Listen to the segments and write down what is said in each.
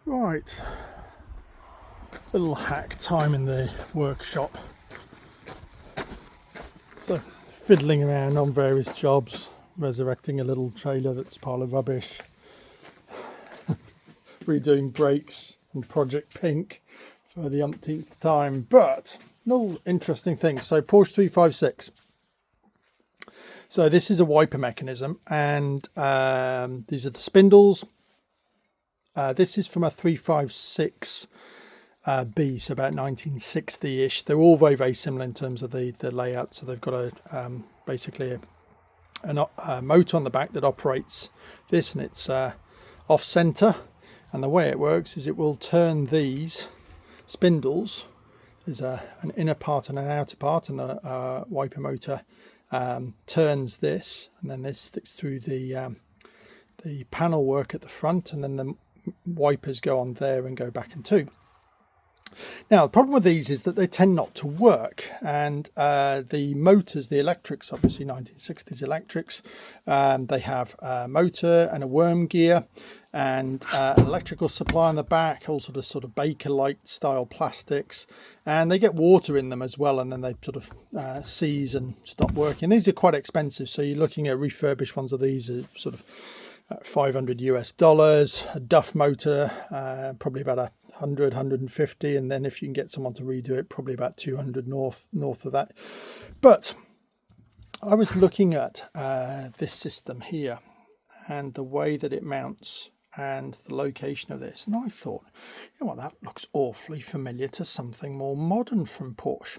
Right, little hack time in the workshop. So fiddling around on various jobs, resurrecting a little trailer that's a pile of rubbish, redoing brakes and Project Pink for the umpteenth time. But little interesting thing. So Porsche 356. So this is a wiper mechanism, and these are the spindles. This is from a 356 B, so about 1960-ish. They're all very, very similar in terms of the layout. So they've got a basically a motor on the back that operates this, and it's off center. And the way it works is it will turn these spindles. There's an inner part and an outer part, and the wiper motor turns this, and then this sticks through the panel work at the front, and then the wipers go on there and go back in two. Now the problem with these is that they tend not to work, and the motors, the electrics, obviously 1960s electrics, they have a motor and a worm gear and an electrical supply on the back, all sort of Bakelite style plastics, and they get water in them as well, and then they sort of seize and stop working. These are quite expensive, so you're looking at refurbished ones of these are sort of $500 US. A Duff motor, probably about 150, and then if you can get someone to redo it, probably about 200 north of that. But I was looking at this system here and the way that it mounts and the location of this, and I thought, you know what, that looks awfully familiar to something more modern from Porsche,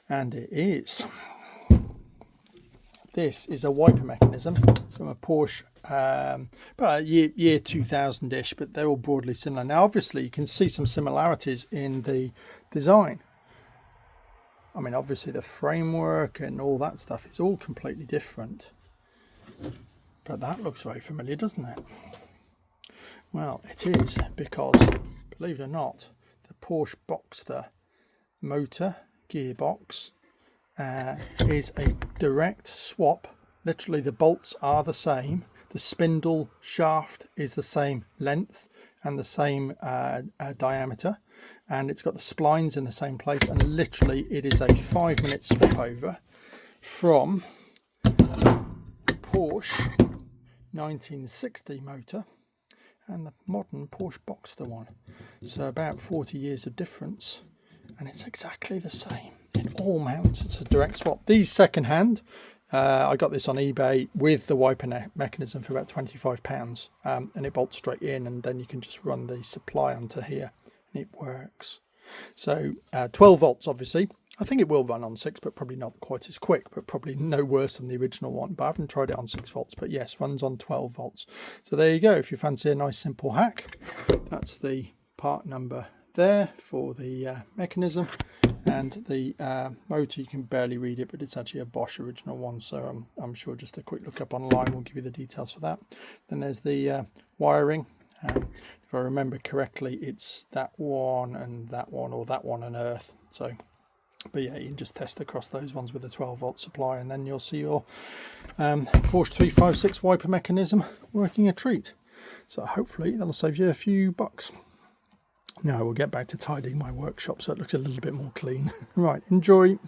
and it is. This is a wiper mechanism from a Porsche, about year 2000-ish, but they're all broadly similar. Now, obviously, you can see some similarities in the design. I mean, obviously, the framework and all that stuff is all completely different. But that looks very familiar, doesn't it? Well, it is, because, believe it or not, the Porsche Boxster motor gearbox is a direct swap. Literally, the bolts are the same, the spindle shaft is the same length and the same diameter, and it's got the splines in the same place, and literally it is a 5-minute swap over from the Porsche 1960 motor and the modern Porsche Boxster one. So about 40 years of difference, and it's exactly the same. It all mounts. It's a direct swap. These second-hand, I got this on eBay with the wiper mechanism for about £25, and it bolts straight in, and then you can just run the supply onto here, and it works. So 12 volts, obviously. I think it will run on 6, but probably not quite as quick, but probably no worse than the original one. But I haven't tried it on 6 volts, but yes, runs on 12 volts. So there you go. If you fancy a nice simple hack, that's the part number there for the mechanism. And the motor, you can barely read it, but it's actually a Bosch original one, so I'm sure just a quick look up online will give you the details for that. Then there's the wiring. If I remember correctly, it's that one and that one, or that one and earth. So, but yeah, you can just test across those ones with a 12-volt supply, and then you'll see your Porsche 356 wiper mechanism working a treat. So hopefully that'll save you a few bucks. Now we'll get back to tidying my workshop so it looks a little bit more clean. Right, enjoy.